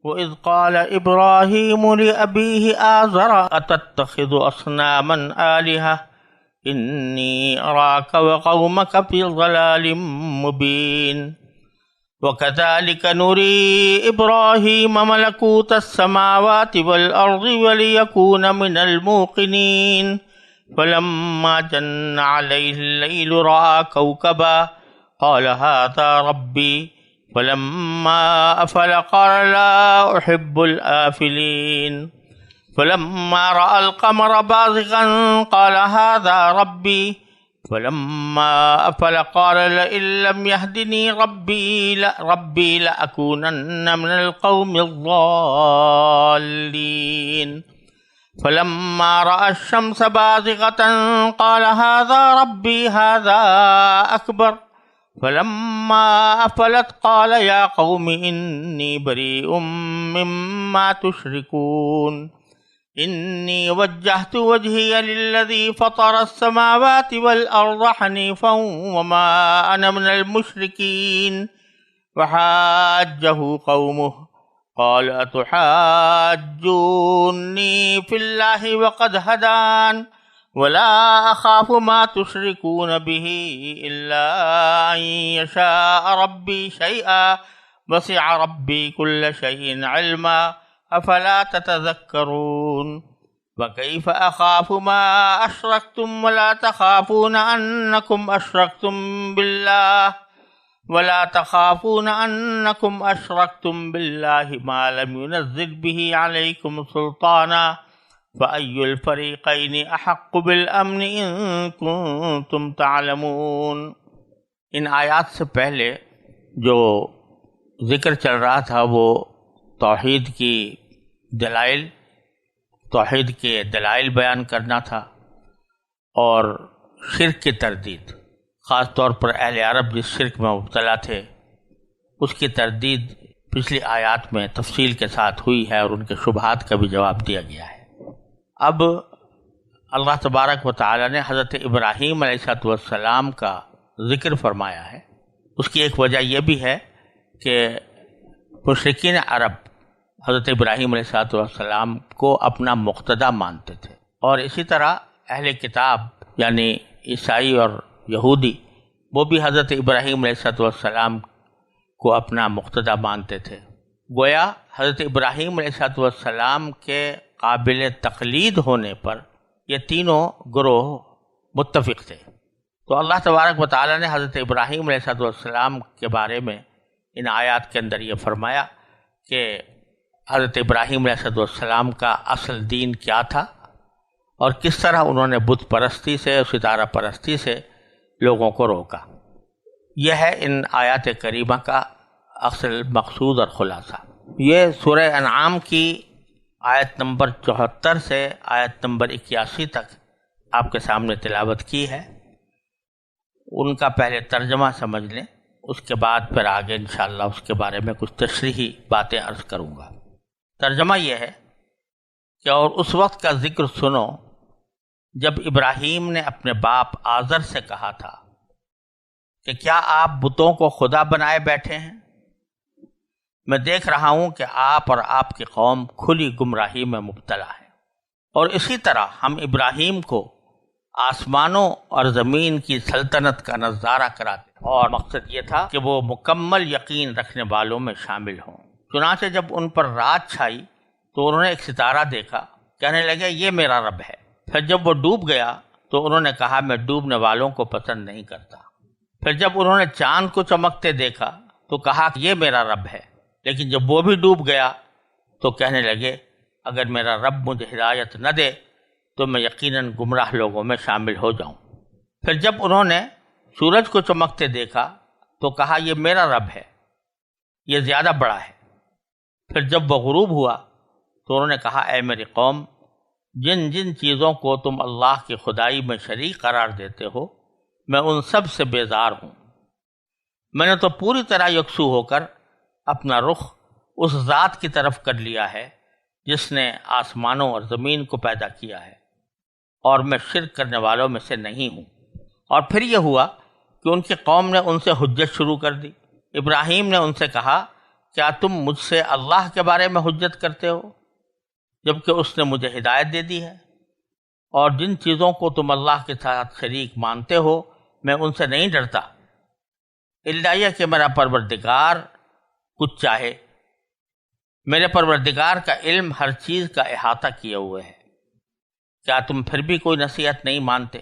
وَإِذْ قَالَ إِبْرَاهِيمُ لِأَبِيهِ آزَرَ أَتَتَّخِذُ أَصْنَامًا آلِهَةً إِنِّي أَرَاكَ وَقَوْمَكَ فِي ضَلَالٍ مُبِينٍ وَكَذَلِكَ نُرِي إِبْرَاهِيمَ مَلَكُوتَ السَّمَاوَاتِ وَالْأَرْضِ وَلِيَكُونَ مِنَ الْمُوقِنِينَ فَلَمَّا جَنَّ عَلَيْهِ اللَّيْلُ رَأَىٰ كَوْكَبًا قَالَ هَٰذَا رَبِّي فَلَمَّا أَفَلَ قَالَ لَا أُحِبُّ الْآفِلِينَ فَلَمَّا رَأَى الْقَمَرَ بَازِغًا قَالَ هَٰذَا رَبِّي فَلَمَّا أَفَلَ قَالَ لَئِن لَّمْ يَهْدِنِي رَبِّي لَأَكُونَنَّ مِنَ الْقَوْمِ الضَّالِّينَ فَلَمَّا رَأَى الشَّمْسَ بَازِغَةً قَالَ هَٰذَا رَبِّي هَٰذَا أَكْبَرُ فَلَمَّا أَفَلَتْ قَالَ يَا قَوْمِ إِنِّي بَرِيءٌ مِّمَّا تُشْرِكُونَ إِنِّي وَجَّهْتُ وَجْهِيَ لِلَّذِي فَطَرَ السَّمَاوَاتِ وَالْأَرْضَ حَنِيفًا وَمَا أَنَا مِنَ الْمُشْرِكِينَ وَحَاجَّهُ قَوْمُهُ قَالَ أَتُحَاجُّونِّي فِي اللَّهِ وَقَدْ هَدَانِ وَلَا أَخَافُ مَا تُشْرِكُونَ بِهِ إِلَّا أَن يَشَاءَ رَبِّي شَيْئًا وَسِعَ رَبِّي كُلَّ شَيْءٍ عِلْمًا أَفَلَا تَتَذَكَّرُونَ وَكَيْفَ أَخَافُ مَا أَشْرَكْتُمْ وَلَا تَخَافُونَ أَنَّكُمْ أَشْرَكْتُم بِاللَّهِ مَا لَمْ يُنَزِّلْ بِهِ عَلَيْكُمْ سُلْطَانًا فَأَيُّ الْفَرِيقَيْنِ أَحَقُّ بِالْأَمْنِ إِن كُنتُمْ تَعْلَمُونَ۔ ان آیات سے پہلے جو ذکر چل رہا تھا وہ توحید کے دلائل بیان کرنا تھا اور شرک کی تردید، خاص طور پر اہل عرب جس شرک میں مبتلا تھے اس کی تردید پچھلی آیات میں تفصیل کے ساتھ ہوئی ہے اور ان کے شبہات کا بھی جواب دیا گیا ہے۔ اب اللہ تبارک و تعالی نے حضرت ابراہیم علیہ السلام کا ذکر فرمایا ہے۔ اس کی ایک وجہ یہ بھی ہے کہ مشرکین عرب حضرت ابراہیم علیہ السلام کو اپنا مقتدی مانتے تھے، اور اسی طرح اہل کتاب یعنی عیسائی اور یہودی وہ بھی حضرت ابراہیم علیہ السلام کو اپنا مقتدی مانتے تھے۔ گویا حضرت ابراہیم علیہ السلام کے قابل تقلید ہونے پر یہ تینوں گروہ متفق تھے۔ تو اللہ تبارک و تعالی نے حضرت ابراہیم علیہ السلام کے بارے میں ان آیات کے اندر یہ فرمایا کہ حضرت ابراہیم علیہ السلام کا اصل دین کیا تھا اور کس طرح انہوں نے بت پرستی سے، ستارہ پرستی سے لوگوں کو روکا۔ یہ ہے ان آیات کریمہ کا اصل مقصود اور خلاصہ۔ یہ سورہ انعام کی آیت نمبر 74 سے آیت نمبر 81 تک آپ کے سامنے تلاوت کی ہے۔ ان کا پہلے ترجمہ سمجھ لیں، اس کے بعد پھر آگے انشاءاللہ اس کے بارے میں کچھ تشریحی باتیں عرض کروں گا۔ ترجمہ یہ ہے کہ اور اس وقت کا ذکر سنو جب ابراہیم نے اپنے باپ آزر سے کہا تھا کہ کیا آپ بتوں کو خدا بنائے بیٹھے ہیں؟ میں دیکھ رہا ہوں کہ آپ اور آپ کی قوم کھلی گمراہی میں مبتلا ہے۔ اور اسی طرح ہم ابراہیم کو آسمانوں اور زمین کی سلطنت کا نظارہ کراتے، اور مقصد یہ تھا کہ وہ مکمل یقین رکھنے والوں میں شامل ہوں۔ چنانچہ جب ان پر رات چھائی تو انہوں نے ایک ستارہ دیکھا، کہنے لگے یہ میرا رب ہے۔ پھر جب وہ ڈوب گیا تو انہوں نے کہا میں ڈوبنے والوں کو پسند نہیں کرتا۔ پھر جب انہوں نے چاند کو چمکتے دیکھا تو کہا کہ یہ میرا رب ہے، لیکن جب وہ بھی ڈوب گیا تو کہنے لگے اگر میرا رب مجھے ہدایت نہ دے تو میں یقیناً گمراہ لوگوں میں شامل ہو جاؤں۔ پھر جب انہوں نے سورج کو چمکتے دیکھا تو کہا یہ میرا رب ہے، یہ زیادہ بڑا ہے۔ پھر جب وہ غروب ہوا تو انہوں نے کہا اے میری قوم، جن جن چیزوں کو تم اللہ کی خدائی میں شریک قرار دیتے ہو میں ان سب سے بیزار ہوں۔ میں نے تو پوری طرح یکسو ہو کر اپنا رخ اس ذات کی طرف کر لیا ہے جس نے آسمانوں اور زمین کو پیدا کیا ہے، اور میں شرک کرنے والوں میں سے نہیں ہوں۔ اور پھر یہ ہوا کہ ان کی قوم نے ان سے حجت شروع کر دی۔ ابراہیم نے ان سے کہا کیا تم مجھ سے اللہ کے بارے میں حجت کرتے ہو جبکہ اس نے مجھے ہدایت دے دی ہے؟ اور جن چیزوں کو تم اللہ کے ساتھ شریک مانتے ہو میں ان سے نہیں ڈرتا، الا یہ کہ میرا پروردگار کچھ چاہے۔ میرے پروردگار کا علم ہر چیز کا احاطہ کیے ہوئے ہے، کیا تم پھر بھی کوئی نصیحت نہیں مانتے؟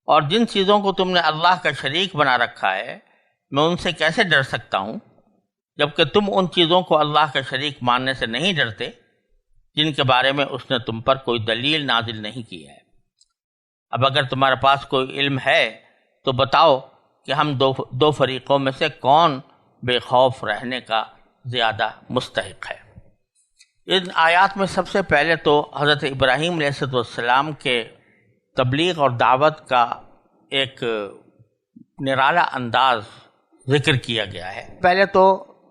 اور جن چیزوں کو تم نے اللہ کا شریک بنا رکھا ہے میں ان سے کیسے ڈر سکتا ہوں جبکہ تم ان چیزوں کو اللہ کا شریک ماننے سے نہیں ڈرتے جن کے بارے میں اس نے تم پر کوئی دلیل نازل نہیں کی ہے۔ اب اگر تمہارے پاس کوئی علم ہے تو بتاؤ کہ ہم دو فریقوں میں سے کون بے خوف رہنے کا زیادہ مستحق ہے۔ ان آیات میں سب سے پہلے تو حضرت ابراہیم علیہ السلام کے تبلیغ اور دعوت کا ایک نرالا انداز ذکر کیا گیا ہے۔ پہلے تو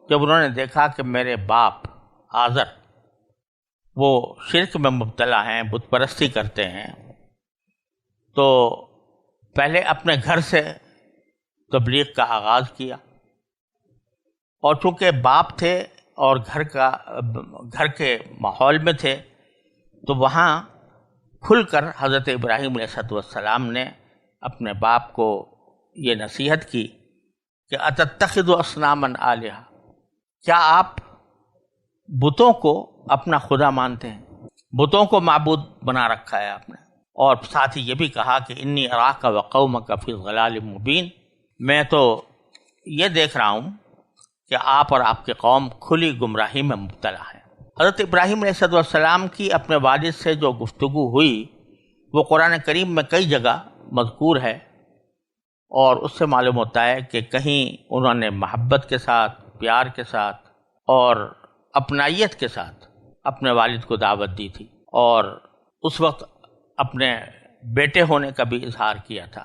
جب انہوں نے دیکھا کہ میرے باپ آزر وہ شرک میں مبتلا ہیں، بت پرستی کرتے ہیں، تو پہلے اپنے گھر سے تبلیغ کا آغاز کیا، اور چونکہ باپ تھے اور گھر کے ماحول میں تھے تو وہاں کھل کر حضرت ابراہیم علیہ السلام نے اپنے باپ کو یہ نصیحت کی کہ اتتخذوا اصناما آلہہ، کیا آپ بتوں کو اپنا خدا مانتے ہیں؟ بتوں کو معبود بنا رکھا ہے آپ نے۔ اور ساتھ ہی یہ بھی کہا کہ انی اراک وقومک فی ضلال مبین، میں تو یہ دیکھ رہا ہوں کہ آپ اور آپ کی قوم کھلی گمراہی میں مبتلا ہے۔ حضرت ابراہیم علیہ السلام کی اپنے والد سے جو گفتگو ہوئی وہ قرآن کریم میں کئی جگہ مذکور ہے، اور اس سے معلوم ہوتا ہے کہ کہیں انہوں نے محبت کے ساتھ، پیار کے ساتھ اور اپنائیت کے ساتھ اپنے والد کو دعوت دی تھی، اور اس وقت اپنے بیٹے ہونے کا بھی اظہار کیا تھا،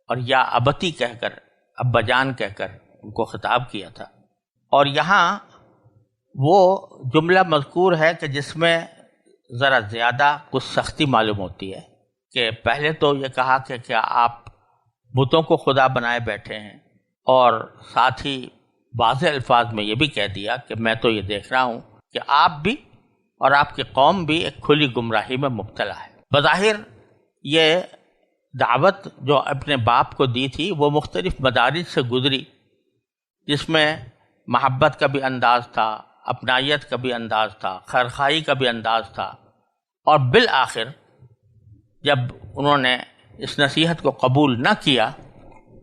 اور یا ابتی کہہ کر، ابا جان کہہ کر ان کو خطاب کیا تھا۔ اور یہاں وہ جملہ مذکور ہے کہ جس میں ذرا زیادہ کچھ سختی معلوم ہوتی ہے، کہ پہلے تو یہ کہا کہ کیا آپ بتوں کو خدا بنائے بیٹھے ہیں، اور ساتھ ہی واضح الفاظ میں یہ بھی کہہ دیا کہ میں تو یہ دیکھ رہا ہوں کہ آپ بھی اور آپ کی قوم بھی ایک کھلی گمراہی میں مبتلا ہے۔ بظاہر یہ دعوت جو اپنے باپ کو دی تھی وہ مختلف مدارج سے گزری، جس میں محبت کا بھی انداز تھا، اپنائیت کا بھی انداز تھا، خیرخواہی کا بھی انداز تھا، اور بالآخر جب انہوں نے اس نصیحت کو قبول نہ کیا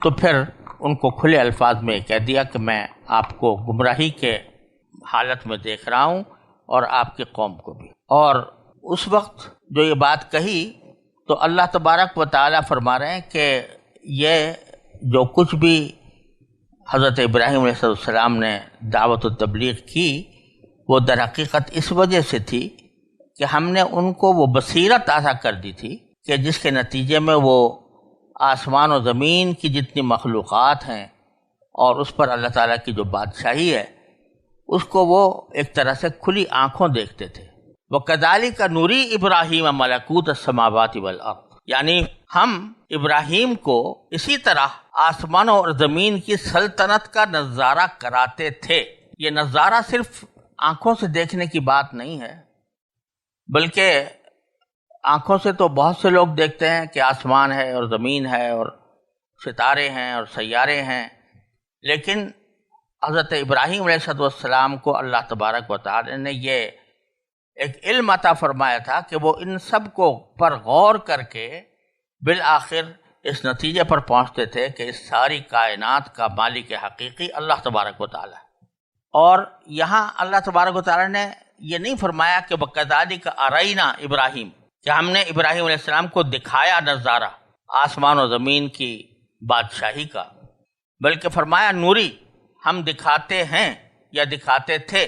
تو پھر ان کو کھلے الفاظ میں کہہ دیا کہ میں آپ کو گمراہی کے حالت میں دیکھ رہا ہوں اور آپ کی قوم کو بھی۔ اور اس وقت جو یہ بات کہی تو اللہ تبارک و تعالیٰ فرما رہے ہیں کہ یہ جو کچھ بھی حضرت ابراہیم علیہ السلام نے دعوت و تبلیغ کی وہ در حقیقت اس وجہ سے تھی کہ ہم نے ان کو وہ بصیرت عطا کر دی تھی کہ جس کے نتیجے میں وہ آسمان و زمین کی جتنی مخلوقات ہیں اور اس پر اللہ تعالیٰ کی جو بادشاہی ہے اس کو وہ ایک طرح سے کھلی آنکھوں دیکھتے تھے۔ وَكَذَلِكَ نُرِي إِبْرَاهِيمَ مَلَكُوتَ السَّمَاوَاتِ وَالْأَرْضِ، یعنی ہم ابراہیم کو اسی طرح آسمانوں اور زمین کی سلطنت کا نظارہ کراتے تھے۔ یہ نظارہ صرف آنکھوں سے دیکھنے کی بات نہیں ہے، بلکہ آنکھوں سے تو بہت سے لوگ دیکھتے ہیں کہ آسمان ہے اور زمین ہے اور ستارے ہیں اور سیارے ہیں، لیکن حضرت ابراہیم علیہ السلام کو اللہ تبارک و تعالی نے یہ ایک علم عطا فرمایا تھا کہ وہ ان سب کو پر غور کر کے بالآخر اس نتیجے پر پہنچتے تھے کہ اس ساری کائنات کا مالک حقیقی اللہ تبارک و تعالی ہے۔ اور یہاں اللہ تبارک و تعالی نے یہ نہیں فرمایا کہ وَكَذَلِكَ أَرَيْنَا إِبْرَاهِيمَ، کہ ہم نے ابراہیم علیہ السلام کو دکھایا نظارہ آسمان و زمین کی بادشاہی کا، بلکہ فرمایا نوری، ہم دکھاتے ہیں یا دکھاتے تھے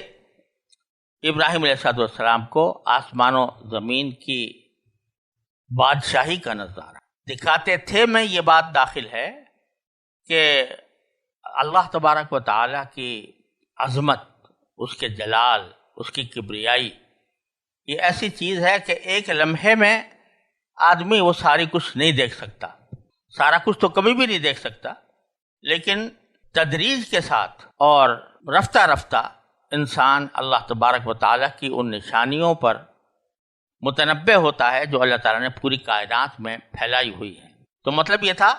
ابراہیم علیہ السلام کو آسمان و زمین کی بادشاہی کا نظارہ۔ دکھاتے تھے میں یہ بات داخل ہے کہ اللہ تبارک و تعالیٰ کی عظمت، اس کے جلال، اس کی کبریائی یہ ایسی چیز ہے کہ ایک لمحے میں آدمی وہ ساری کچھ نہیں دیکھ سکتا، سارا کچھ تو کبھی بھی نہیں دیکھ سکتا، لیکن تدریج کے ساتھ اور رفتہ رفتہ انسان اللہ تبارک و تعالیٰ کی ان نشانیوں پر متنبع ہوتا ہے جو اللہ تعالیٰ نے پوری کائنات میں پھیلائی ہوئی ہے۔ تو مطلب یہ تھا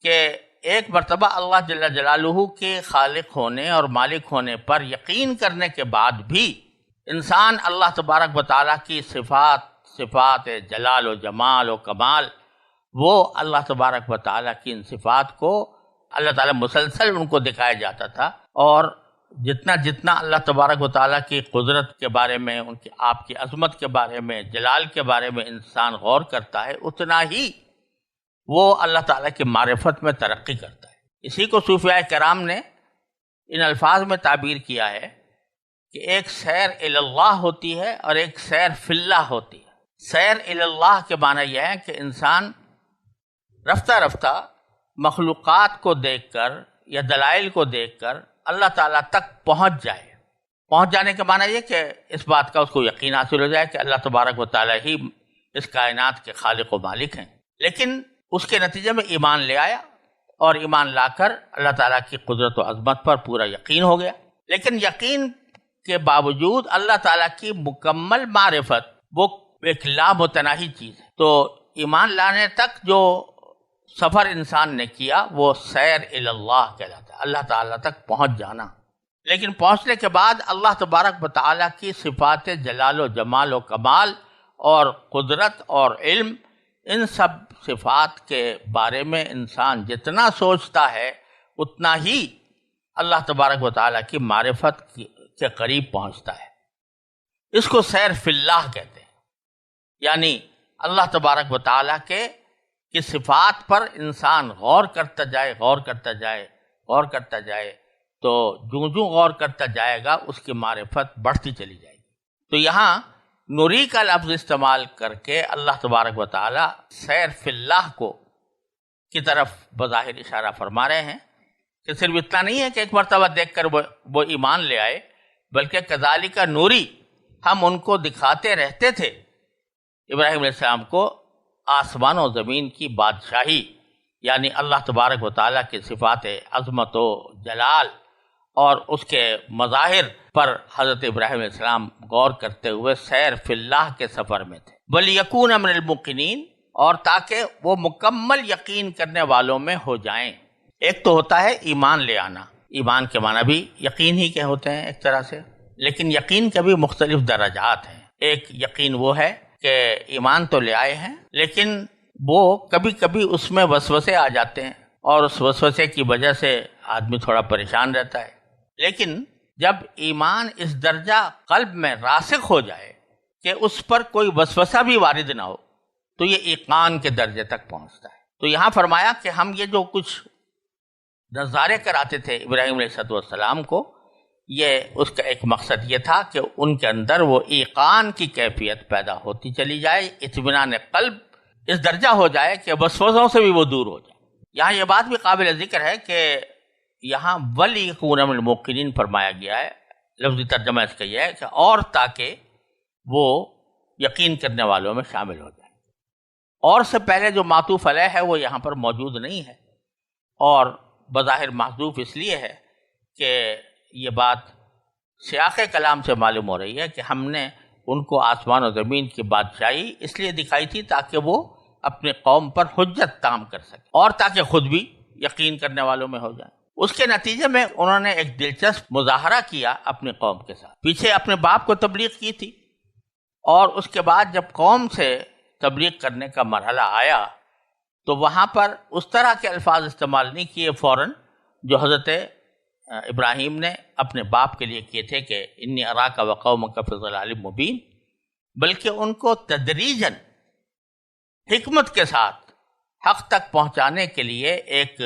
کہ ایک مرتبہ اللہ جل جلالہ کے خالق ہونے اور مالک ہونے پر یقین کرنے کے بعد بھی انسان اللہ تبارک و تعالیٰ کی صفات جلال و جمال و کمال، وہ اللہ تبارک و تعالیٰ کی ان صفات کو اللہ تعالیٰ مسلسل ان کو دکھایا جاتا تھا، اور جتنا اللہ تبارک و تعالیٰ کی قدرت کے بارے میں، ان کی آپ کی عظمت کے بارے میں، جلال کے بارے میں انسان غور کرتا ہے، اتنا ہی وہ اللہ تعالیٰ کی معرفت میں ترقی کرتا ہے۔ اسی کو صوفیاء کرام نے ان الفاظ میں تعبیر کیا ہے کہ ایک سیر الی اللہ ہوتی ہے اور ایک سیر فی اللہ ہوتی ہے۔ سیر الی اللہ کے معنی یہ ہے کہ انسان رفتہ رفتہ مخلوقات کو دیکھ کر یا دلائل کو دیکھ کر اللہ تعالیٰ تک پہنچ جائے۔ پہنچ جانے کے معنی یہ کہ اس بات کا اس کو یقین حاصل ہو جائے کہ اللہ تبارک و تعالیٰ ہی اس کائنات کے خالق و مالک ہیں، لیکن اس کے نتیجے میں ایمان لے آیا، اور ایمان لا کر اللہ تعالیٰ کی قدرت و عظمت پر پورا یقین ہو گیا۔ لیکن یقین کے باوجود اللہ تعالیٰ کی مکمل معرفت وہ ایک لامتناہی چیز ہے۔ تو ایمان لانے تک جو سفر انسان نے کیا وہ سیر الی اللہ کہلاتا ہے، اللہ تعالیٰ تک پہنچ جانا۔ لیکن پہنچنے کے بعد اللہ تبارک و تعالیٰ کی صفات جلال و جمال و کمال اور قدرت اور علم، ان سب صفات کے بارے میں انسان جتنا سوچتا ہے اتنا ہی اللہ تبارک و تعالیٰ کی معرفت کے قریب پہنچتا ہے۔ اس کو سیر فی اللہ کہتے ہیں، یعنی اللہ تبارک و تعالیٰ کی صفات پر انسان غور کرتا جائے تو جوں غور کرتا جائے گا اس کی معرفت بڑھتی چلی جائے گی۔ تو یہاں نوری کا لفظ استعمال کر کے اللہ تبارک و تعالیٰ سیر فی اللہ کی طرف بظاہر اشارہ فرما رہے ہیں کہ صرف اتنا نہیں ہے کہ ایک مرتبہ دیکھ کر وہ ایمان لے آئے، بلکہ کذالک نوری، ہم ان کو دکھاتے رہتے تھے، ابراہیم علیہ السلام کو آسمان و زمین کی بادشاہی، یعنی اللہ تبارک و تعالیٰ کی صفات عظمت و جلال اور اس کے مظاہر پر حضرت ابراہیم علیہ السلام غور کرتے ہوئے سیر فی اللہ کے سفر میں تھے۔ وَلِيَكُونَ مِنَ الْمُوقِنِينَ، اور تاکہ وہ مکمل یقین کرنے والوں میں ہو جائیں۔ ایک تو ہوتا ہے ایمان لے آنا، ایمان کے معنی بھی یقین ہی کے ہوتے ہیں ایک طرح سے، لیکن یقین کے بھی مختلف درجات ہیں۔ ایک یقین وہ ہے کہ ایمان تو لے آئے ہیں، لیکن وہ کبھی کبھی اس میں وسوسے آ جاتے ہیں، اور اس وسوسے کی وجہ سے آدمی تھوڑا پریشان رہتا ہے۔ لیکن جب ایمان اس درجہ قلب میں راسخ ہو جائے کہ اس پر کوئی وسوسہ بھی وارد نہ ہو، تو یہ ایقان کے درجے تک پہنچتا ہے۔ تو یہاں فرمایا کہ ہم یہ جو کچھ نظارے کراتے تھے ابراہیم علیہ السلام کو، یہ اس کا ایک مقصد یہ تھا کہ ان کے اندر وہ ایقان کی کیفیت پیدا ہوتی چلی جائے، اطمینان قلب اس درجہ ہو جائے کہ وسوسوں سے بھی وہ دور ہو جائے۔ یہاں یہ بات بھی قابل ذکر ہے کہ یہاں وَلِيَكُونَ مِنَ الْمُوقِنِينَ فرمایا گیا ہے، لفظی ترجمہ اس کا یہ ہے کہ اور تاکہ وہ یقین کرنے والوں میں شامل ہو جائے۔ اور سے پہلے جو معطوف علیہ ہے وہ یہاں پر موجود نہیں ہے، اور بظاہر محذوف اس لیے ہے کہ یہ بات سیاق کلام سے معلوم ہو رہی ہے کہ ہم نے ان کو آسمان و زمین کی بادشاہی اس لیے دکھائی تھی تاکہ وہ اپنے قوم پر حجت تام کر سکے، اور تاکہ خود بھی یقین کرنے والوں میں ہو جائیں۔ اس کے نتیجے میں انہوں نے ایک دلچسپ مظاہرہ کیا اپنی قوم کے ساتھ۔ پیچھے اپنے باپ کو تبلیغ کی تھی، اور اس کے بعد جب قوم سے تبلیغ کرنے کا مرحلہ آیا تو وہاں پر اس طرح کے الفاظ استعمال نہیں کیے فوراً جو حضرت ابراہیم نے اپنے باپ کے لیے کیے تھے کہ انی اراک و قومک فی ضلال مبین، بلکہ ان کو تدریجاً حکمت کے ساتھ حق تک پہنچانے کے لیے ایک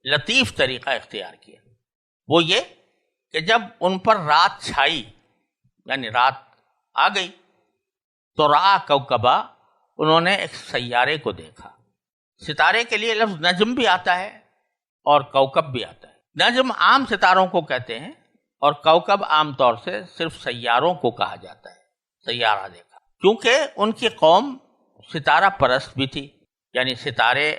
لطیف طریقہ اختیار کیا۔ وہ یہ کہ جب ان پر رات چھائی، یعنی رات آ گئی، تو رآ کوکبا، انہوں نے ایک سیارے کو دیکھا۔ ستارے کے لیے لفظ نجم بھی آتا ہے اور کوکب بھی آتا ہے۔ نجم عام ستاروں کو کہتے ہیں، اور کوکب عام طور سے صرف سیاروں کو کہا جاتا ہے۔ سیارہ دیکھا کیونکہ ان کی قوم ستارہ پرست بھی تھی، یعنی ستارے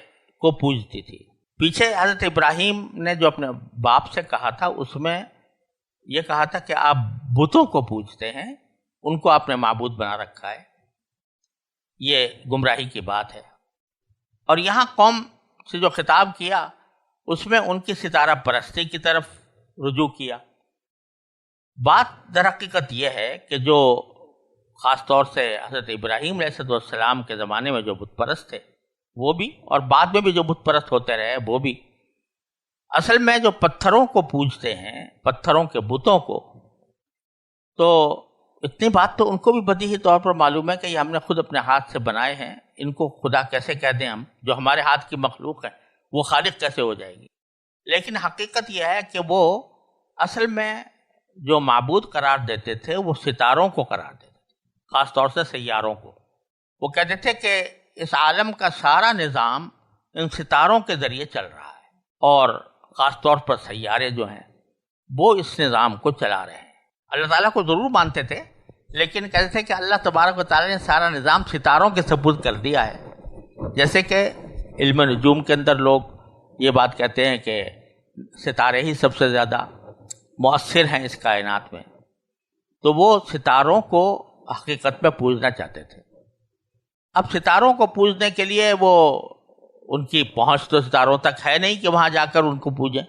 کو پوجتی تھی۔ پیچھے حضرت ابراہیم نے جو اپنے باپ سے کہا تھا اس میں یہ کہا تھا کہ آپ بتوں کو پوجتے ہیں، ان کو آپ نے معبود بنا رکھا ہے، یہ گمراہی کی بات ہے۔ اور یہاں قوم سے جو خطاب کیا اس میں ان کی ستارہ پرستی کی طرف رجوع کیا۔ بات در حقیقت یہ ہے کہ جو خاص طور سے حضرت ابراہیم علیہ السلام کے زمانے میں جو بت پرست تھے وہ بھی، اور بعد میں بھی جو بت پرست ہوتے رہے وہ بھی، اصل میں جو پتھروں کو پوجتے ہیں، پتھروں کے بتوں کو، تو اتنی بات تو ان کو بھی بدیہی طور پر معلوم ہے کہ یہ ہم نے خود اپنے ہاتھ سے بنائے ہیں، ان کو خدا کیسے کہہ دیں ہم، جو ہمارے ہاتھ کی مخلوق ہے وہ خالق کیسے ہو جائے گی۔ لیکن حقیقت یہ ہے کہ وہ اصل میں جو معبود قرار دیتے تھے وہ ستاروں کو قرار دیتے تھے، خاص طور سے سیاروں کو۔ وہ کہتے تھے کہ اس عالم کا سارا نظام ان ستاروں کے ذریعے چل رہا ہے، اور خاص طور پر سیارے جو ہیں وہ اس نظام کو چلا رہے ہیں۔ اللہ تعالیٰ کو ضرور مانتے تھے، لیکن کہتے تھے کہ اللہ تبارک و تعالیٰ نے سارا نظام ستاروں کے سپرد کر دیا ہے۔ جیسے کہ علم نجوم کے اندر لوگ یہ بات کہتے ہیں کہ ستارے ہی سب سے زیادہ مؤثر ہیں اس کائنات میں، تو وہ ستاروں کو حقیقت میں پوجنا چاہتے تھے۔ اب ستاروں کو پوجنے کے لیے وہ ان کی پہنچ تو ستاروں تک ہے نہیں کہ وہاں جا کر ان کو پوجیں،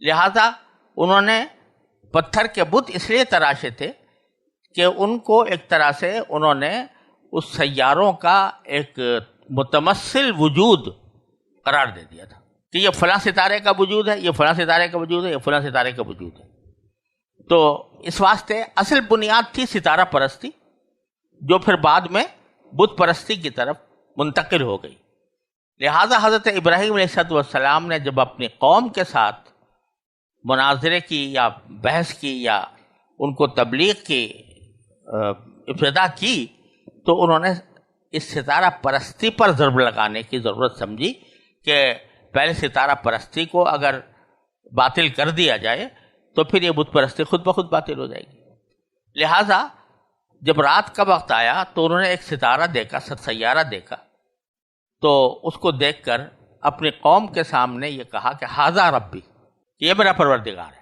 لہذا انہوں نے پتھر کے بت اس لیے تراشے تھے کہ ان کو ایک طرح سے انہوں نے اس سیاروں کا ایک متمثل وجود قرار دے دیا تھا کہ یہ فلاں ستارے کا وجود ہے، یہ فلاں ستارے کا وجود ہے، یہ فلاں ستارے کا وجود ہے۔ تو اس واسطے اصل بنیاد تھی ستارہ پرستی، جو پھر بعد میں بت پرستی کی طرف منتقل ہو گئی۔ لہذا حضرت ابراہیم علیہ السلام نے جب اپنی قوم کے ساتھ مناظرے کی یا بحث کی یا ان کو تبلیغ کی ابتدا کی، تو انہوں نے اس ستارہ پرستی پر ضرب لگانے کی ضرورت سمجھی کہ پہلے ستارہ پرستی کو اگر باطل کر دیا جائے تو پھر یہ بت پرستی خود بخود باطل ہو جائے گی۔ لہٰذا جب رات کا وقت آیا تو انہوں نے ایک ستارہ دیکھا، سیارہ دیکھا، تو اس کو دیکھ کر اپنی قوم کے سامنے یہ کہا کہ ھذا ربی، یہ میرا پروردگار ہے۔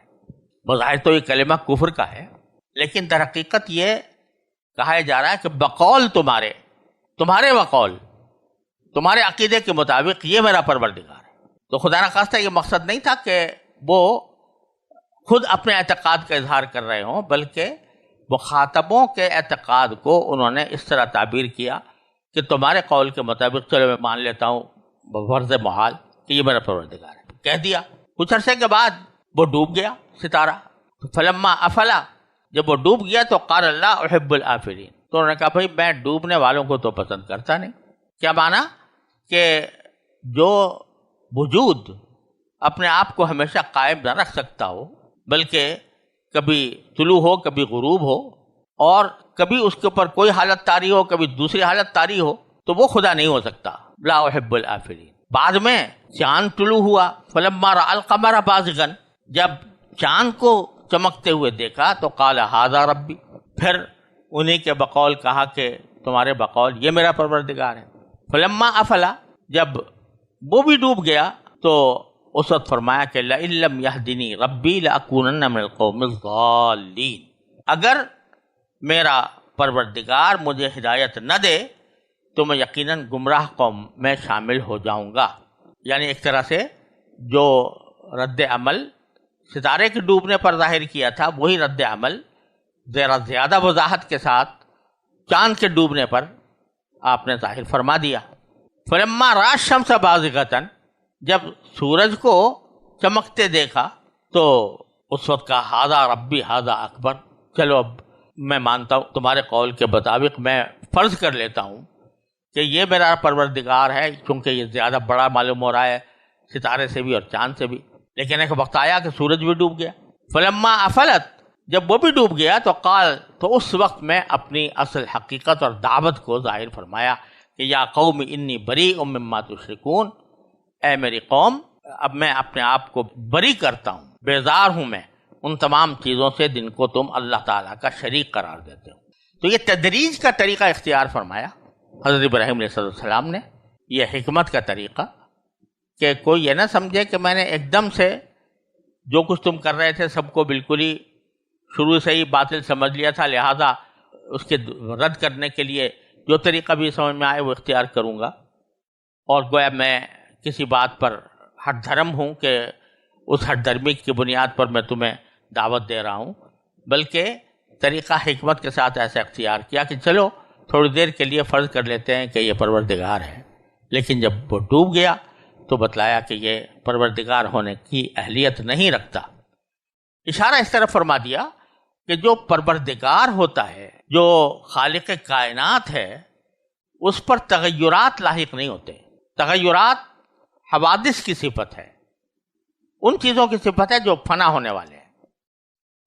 بظاہر تو یہ کلمہ کفر کا ہے، لیکن در حقیقت یہ کہا جا رہا ہے کہ بقول تمہارے بقول، تمہارے عقیدے کے مطابق یہ میرا پروردگار ہے۔ تو خدا نخواستہ یہ مقصد نہیں تھا کہ وہ خود اپنے اعتقاد کا اظہار کر رہے ہوں، بلکہ مخاطبوں کے اعتقاد کو انہوں نے اس طرح تعبیر کیا کہ تمہارے قول کے مطابق چلو میں مان لیتا ہوں بفرض محال کہ یہ میرا پروردگار ہے، کہہ دیا۔ کچھ عرصے کے بعد وہ ڈوب گیا ستارہ، فلما افلا، جب وہ ڈوب گیا تو قال اللہ احب الآفلین، تو انہوں نے کہا بھائی میں ڈوبنے والوں کو تو پسند کرتا نہیں۔ کیا مانا کہ جو وجود اپنے آپ کو ہمیشہ قائم نہ رکھ سکتا ہو، بلکہ کبھی طلوع ہو کبھی غروب ہو، اور کبھی اس کے اوپر کوئی حالت طاری ہو کبھی دوسری حالت طاری ہو، تو وہ خدا نہیں ہو سکتا، لا احب الآفلین۔ بعد میں چاند طلوع ہوا، فلما رأى القمر بازغا، جب چاند کو چمکتے ہوئے دیکھا تو قال ھذا ربی، پھر انہی کے بقول کہا کہ تمہارے بقول یہ میرا پروردگار ہے۔ فلما افلا، جب وہ بھی ڈوب گیا تو اس وقت فرمایا کہ لئن لم یہدنی ربی لأکونن من القوم الضالین، اگر میرا پروردگار مجھے ہدایت نہ دے تو میں یقیناً گمراہ قوم میں شامل ہو جاؤں گا۔ یعنی ایک طرح سے جو رد عمل ستارے کے ڈوبنے پر ظاہر کیا تھا، وہی رد عمل ذرا زیادہ وضاحت کے ساتھ چاند کے ڈوبنے پر آپ نے ظاہر فرما دیا۔ فلما رأى الشمس بازغة، جب سورج کو چمکتے دیکھا تو اس وقت کہا ھذا ربی ھذا اکبر، چلو اب میں مانتا ہوں تمہارے قول کے مطابق، میں فرض کر لیتا ہوں کہ یہ میرا پروردگار ہے، کیونکہ یہ زیادہ بڑا معلوم ہو رہا ہے ستارے سے بھی اور چاند سے بھی۔ لیکن ایک وقت آیا کہ سورج بھی ڈوب گیا۔ فلما افلت، جب وہ بھی ڈوب گیا تو قال، تو اس وقت میں اپنی اصل حقیقت اور دعوت کو ظاہر فرمایا کہ یا قوم انی بریء مما تشرکون، اے میری قوم اب میں اپنے آپ کو بری کرتا ہوں، بیزار ہوں میں ان تمام چیزوں سے جن کو تم اللہ تعالیٰ کا شریک قرار دیتے ہو۔ تو یہ تدریج کا طریقہ اختیار فرمایا حضرت ابراہیم علیہ السلام نے، یہ حکمت کا طریقہ کہ کوئی یہ نہ سمجھے کہ میں نے ایک دم سے جو کچھ تم کر رہے تھے سب کو بالکل ہی شروع سے ہی باطل سمجھ لیا تھا، لہذا اس کے رد کرنے کے لیے جو طریقہ بھی سمجھ میں آئے وہ اختیار کروں گا، اور گویا میں کسی بات پر ہٹ دھرم ہوں کہ اس ہٹ دھرمی کی بنیاد پر میں تمہیں دعوت دے رہا ہوں، بلکہ طریقہ حکمت کے ساتھ ایسا اختیار کیا کہ چلو تھوڑی دیر کے لیے فرض کر لیتے ہیں کہ یہ پروردگار ہے، لیکن جب وہ ڈوب گیا تو بتلایا کہ یہ پروردگار ہونے کی اہلیت نہیں رکھتا۔ اشارہ اس طرف فرما دیا کہ جو پروردگار ہوتا ہے، جو خالق کائنات ہے، اس پر تغیرات لاحق نہیں ہوتے۔ تغیرات حوادث کی صفت ہے، ان چیزوں کی صفت ہے جو فنا ہونے والے ہیں،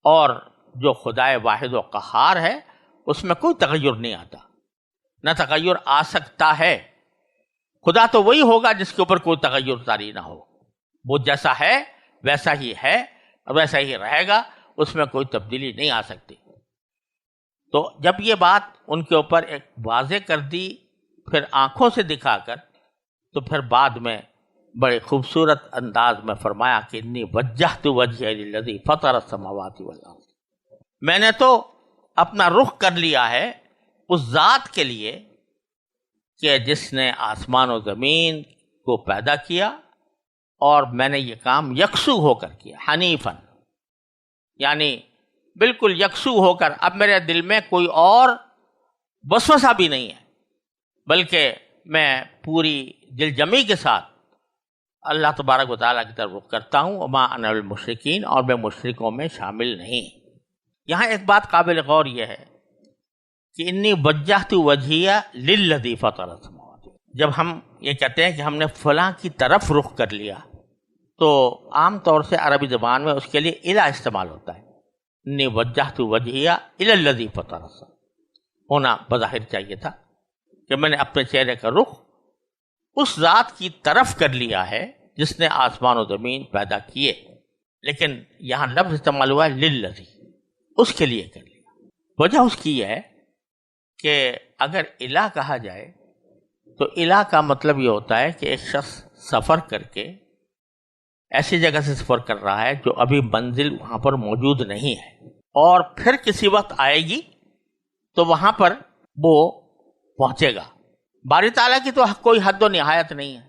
اور جو خدائے واحد و قہار ہے اس میں کوئی تغیر نہیں آتا، نہ تغیر آ سکتا ہے۔ خدا تو وہی ہوگا جس کے اوپر کوئی تغیر طاری نہ ہو، وہ جیسا ہے ویسا ہی ہے اور ویسا ہی رہے گا، اس میں کوئی تبدیلی نہیں آ سکتی۔ تو جب یہ بات ان کے اوپر ایک واضح کر دی، پھر آنکھوں سے دکھا کر، تو پھر بعد میں بڑے خوبصورت انداز میں فرمایا کہ انی وجہت وجہی للذی فطر السماوات والارض، میں نے تو اپنا رخ کر لیا ہے اس ذات کے لیے کہ جس نے آسمان و زمین کو پیدا کیا، اور میں نے یہ کام یکسو ہو کر کیا، حنیفاً، یعنی بالکل یکسو ہو کر۔ اب میرے دل میں کوئی اور وسوسہ بھی نہیں ہے، بلکہ میں پوری دل جمی کے ساتھ اللہ تبارک و تعالیٰ کی طرف رخ کرتا ہوں، وما انا المشرکین، اور میں مشرکوں میں شامل نہیں۔ یہاں ایک بات قابل غور یہ ہے کہ انی وجہت وجہیہ للذی فطر السماوات، جب ہم یہ کہتے ہیں کہ ہم نے فلاں کی طرف رخ کر لیا، تو عام طور سے عربی زبان میں اس کے لیے الی استعمال ہوتا ہے۔ انی وجہت وجہیہ الی الذی فطر السماوات ہونا بظاہر چاہیے تھا کہ میں نے اپنے چہرے کا رخ اس ذات کی طرف کر لیا ہے جس نے آسمان و زمین پیدا کیے، لیکن یہاں لفظ استعمال ہوا ہے للذی، اس کے لیے کر لیا۔ وجہ اس کی یہ ہے کہ اگر الہ کہا جائے تو الہ کا مطلب یہ ہوتا ہے کہ ایک شخص سفر کر کے ایسی جگہ سے سفر کر رہا ہے جو ابھی منزل وہاں پر موجود نہیں ہے، اور پھر کسی وقت آئے گی تو وہاں پر وہ پہنچے گا۔ باری تعالیٰ کی تو کوئی حد و نہایت نہیں ہے،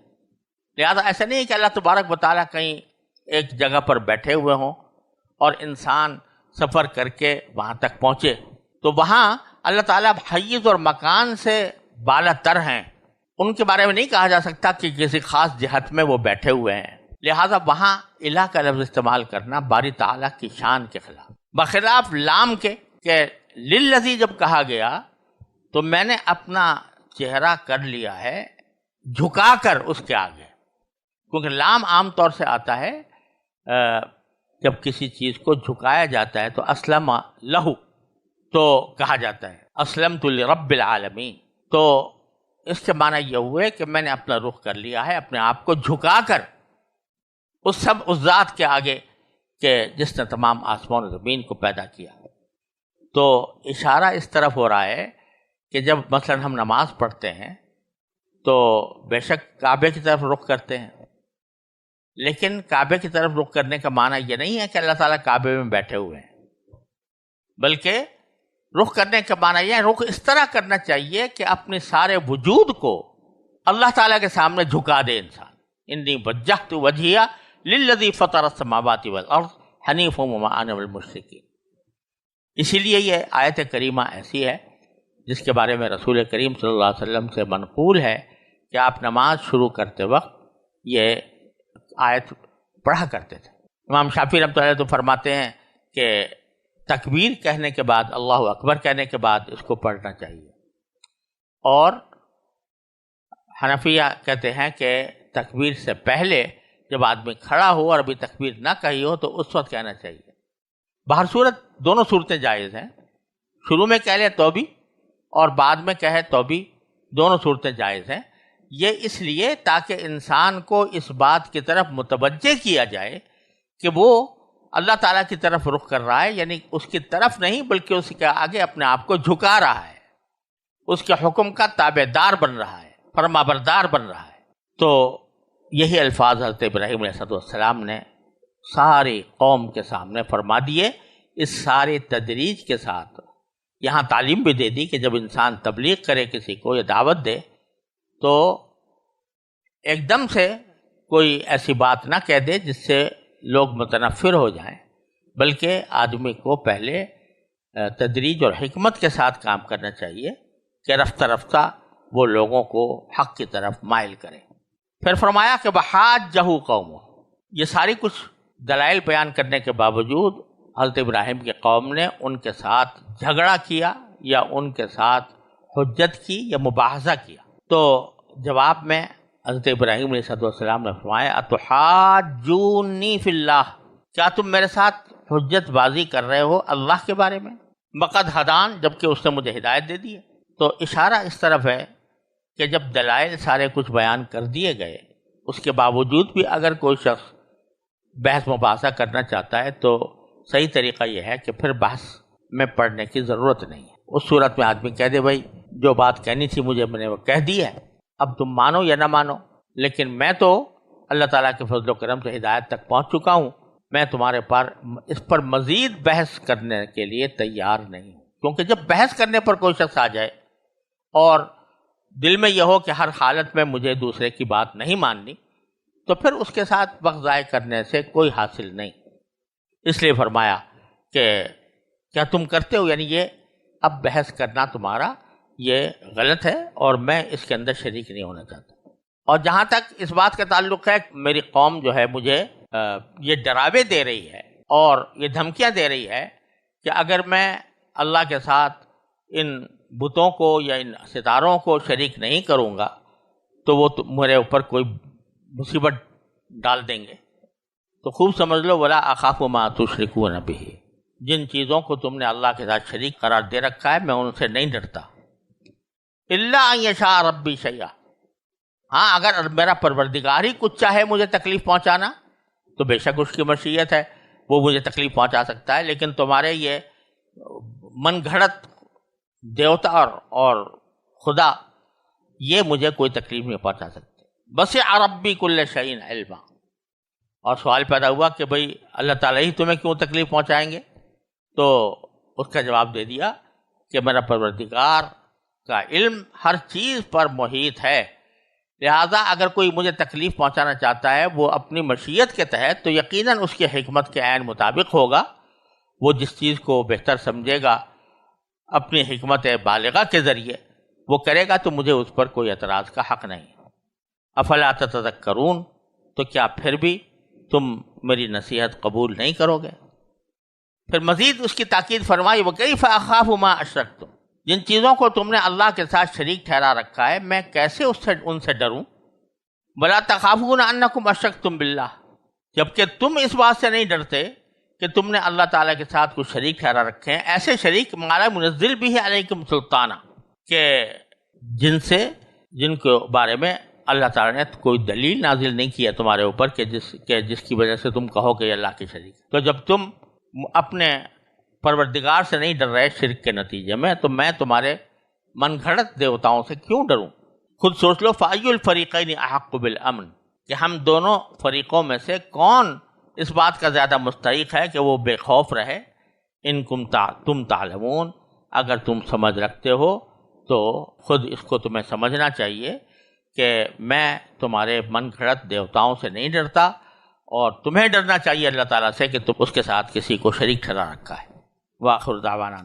لہذا ایسا نہیں ہے کہ اللہ تبارک و تعالیٰ کہیں ایک جگہ پر بیٹھے ہوئے ہوں اور انسان سفر کر کے وہاں تک پہنچے، تو وہاں اللہ تعالیٰ حیز اور مکان سے بالا تر ہیں، ان کے بارے میں نہیں کہا جا سکتا کہ کسی خاص جہت میں وہ بیٹھے ہوئے ہیں، لہذا وہاں الہ کا لفظ استعمال کرنا باری تعالیٰ کی شان کے خلاف، بخلاف لام کے کہ للذی جب کہا گیا تو میں نے اپنا چہرہ کر لیا ہے جھکا کر اس کے آگے، کیونکہ لام عام طور سے آتا ہے جب کسی چیز کو جھکایا جاتا ہے تو اسلم لہو تو کہا جاتا ہے، اسلمت لرب العالمین، تو اس کے معنی یہ ہوئے کہ میں نے اپنا رخ کر لیا ہے اپنے آپ کو جھکا کر اس ذات کے آگے کہ جس نے تمام آسمان و زمین کو پیدا کیا۔ تو اشارہ اس طرف ہو رہا ہے کہ جب مثلا ہم نماز پڑھتے ہیں تو بے شک کعبے کی طرف رخ کرتے ہیں، لیکن کعبے کی طرف رخ کرنے کا معنی یہ نہیں ہے کہ اللہ تعالیٰ کعبے میں بیٹھے ہوئے ہیں، بلکہ رخ کرنے کا معنی یہ ہے رخ اس طرح کرنا چاہیے کہ اپنے سارے وجود کو اللہ تعالیٰ کے سامنے جھکا دے انسان۔ انی وجہت وجہیہ للذی فطر السماوات والارض حنیفا وما انا من المشرکین۔ اسی لیے یہ آیت کریمہ ایسی ہے جس کے بارے میں رسول کریم صلی اللہ علیہ وسلم سے منقول ہے کہ آپ نماز شروع کرتے وقت یہ آیت پڑھا کرتے تھے۔ امام شافعی رحمۃ اللہ تو فرماتے ہیں کہ تکبیر کہنے کے بعد، اللہ اکبر کہنے کے بعد اس کو پڑھنا چاہیے، اور حنفیہ کہتے ہیں کہ تکبیر سے پہلے جب آدمی کھڑا ہو اور ابھی تکبیر نہ کہی ہو تو اس وقت کہنا چاہیے۔ بہر صورت دونوں صورتیں جائز ہیں، شروع میں کہہ لے تو بھی اور بعد میں کہے تو بھی، دونوں صورتیں جائز ہیں۔ یہ اس لیے تاکہ انسان کو اس بات کی طرف متوجہ کیا جائے کہ وہ اللہ تعالیٰ کی طرف رخ کر رہا ہے، یعنی اس کی طرف نہیں بلکہ اس کے آگے اپنے آپ کو جھکا رہا ہے، اس کے حکم کا تابع دار بن رہا ہے، فرما بردار بن رہا ہے۔ تو یہی الفاظ حضرت ابراہیم علیہ السلام نے ساری قوم کے سامنے فرما دیے اس سارے تدریج کے ساتھ یہاں تعلیم بھی دے دی کہ جب انسان تبلیغ کرے کسی کو یا دعوت دے تو ایک دم سے کوئی ایسی بات نہ کہہ دے جس سے لوگ متنفر ہو جائیں، بلکہ آدمی کو پہلے تدریج اور حکمت کے ساتھ کام کرنا چاہیے کہ رفتہ رفتہ وہ لوگوں کو حق کی طرف مائل کرے۔ پھر فرمایا کہ بحاجہ قومہ، یہ ساری کچھ دلائل بیان کرنے کے باوجود حضرت ابراہیم کی قوم نے ان کے ساتھ جھگڑا کیا یا ان کے ساتھ حجت کی یا مباحثہ کیا۔ تو جواب میں حضرت ابراہیم علیہ السلام نے فرمایا اتحاجونی فی اللہ، کیا تم میرے ساتھ حجت بازی کر رہے ہو اللہ کے بارے میں؟ وقد ہدان، جبکہ اس نے مجھے ہدایت دے دی ہے۔ تو اشارہ اس طرف ہے کہ جب دلائل سارے کچھ بیان کر دیے گئے، اس کے باوجود بھی اگر کوئی شخص بحث مباحثہ کرنا چاہتا ہے تو صحیح طریقہ یہ ہے کہ پھر بحث میں پڑھنے کی ضرورت نہیں ہے۔ اس صورت میں آدمی کہہ دے بھائی جو بات کہنی تھی مجھے میں نے وہ کہہ دی ہے، اب تم مانو یا نہ مانو، لیکن میں تو اللہ تعالیٰ کے فضل و کرم سے ہدایت تک پہنچ چکا ہوں، میں تمہارے پر اس پر مزید بحث کرنے کے لیے تیار نہیں ہوں۔ کیونکہ جب بحث کرنے پر کوئی شخص آ جائے اور دل میں یہ ہو کہ ہر حالت میں مجھے دوسرے کی بات نہیں ماننی، تو پھر اس کے ساتھ وقت ضائع کرنے سے کوئی حاصل نہیں۔ اس لیے فرمایا کہ کیا تم کرتے ہو، یعنی یہ اب بحث کرنا تمہارا یہ غلط ہے اور میں اس کے اندر شریک نہیں ہونا چاہتا۔ اور جہاں تک اس بات کا تعلق ہے میری قوم جو ہے مجھے یہ ڈراوے دے رہی ہے اور یہ دھمکیاں دے رہی ہے کہ اگر میں اللہ کے ساتھ ان بتوں کو یا ان ستاروں کو شریک نہیں کروں گا تو وہ میرے اوپر کوئی مصیبت ڈال دیں گے، تو خوب سمجھ لو ولا اخاف ما تشرکون بہ، جن چیزوں کو تم نے اللہ کے ساتھ شریک قرار دے رکھا ہے میں ان سے نہیں ڈرتا۔ الا ان یشاء ربی شیئا، ہاں اگر میرا پروردگار ہی کچھ چاہے مجھے تکلیف پہنچانا تو بے شک اس کی مشیت ہے، وہ مجھے تکلیف پہنچا سکتا ہے، لیکن تمہارے یہ من گھڑت دیوتا اور خدا یہ مجھے کوئی تکلیف نہیں پہنچا سکتے۔ وسع ربی کل شیء علما، اور سوال پیدا ہوا کہ بھئی اللہ تعالیٰ ہی تمہیں کیوں تکلیف پہنچائیں گے؟ تو اس کا جواب دے دیا کہ میرا پروردگار کا علم ہر چیز پر محیط ہے، لہذا اگر کوئی مجھے تکلیف پہنچانا چاہتا ہے وہ اپنی مشیت کے تحت تو یقیناً اس کی حکمت کے عین مطابق ہوگا، وہ جس چیز کو بہتر سمجھے گا اپنی حکمت بالغہ کے ذریعے وہ کرے گا، تو مجھے اس پر کوئی اعتراض کا حق نہیں۔ افلا تتذکرون، تو کیا پھر بھی تم میری نصیحت قبول نہیں کرو گے؟ پھر مزید اس کی تاکید فرمائی وَكَيْفَ أَخَافُ مَا أَشْرَكْتُمْ، جن چیزوں کو تم نے اللہ کے ساتھ شریک ٹھہرا رکھا ہے میں کیسے ان سے ڈروں؟ وَلَا تَخَافُونَ أَنَّكُمْ أَشْرَكْتُمْ بِاللَّهِ، جبکہ تم اس بات سے نہیں ڈرتے کہ تم نے اللہ تعالیٰ کے ساتھ کچھ شریک ٹھہرا رکھے ہیں، ایسے شریک مالا منزل بھی ہے علیکم سلطانہ، کہ جن کے بارے میں اللہ تعالیٰ نے کوئی دلیل نازل نہیں کیا تمہارے اوپر کہ جس کی وجہ سے تم کہو کہ یہ اللہ کے شریک۔ تو جب تم اپنے پروردگار سے نہیں ڈر رہے شرک کے نتیجے میں تو میں تمہارے من گھڑت دیوتاؤں سے کیوں ڈروں؟ خود سوچ لو فَأَيُّ الْفَرِيقَيْنِ أَحَقُّ بِالْأَمْنِ، کہ ہم دونوں فریقوں میں سے کون اس بات کا زیادہ مستحق ہے کہ وہ بے خوف رہے؟ ان تم تعلمون، اگر تم سمجھ رکھتے ہو تو خود اس کو تمہیں سمجھنا چاہیے کہ میں تمہارے من گھڑت دیوتاؤں سے نہیں ڈرتا، اور تمہیں ڈرنا چاہیے اللہ تعالیٰ سے کہ تم اس کے ساتھ کسی کو شریک ٹھہرا رکھا ہے۔ وآخر دعوانا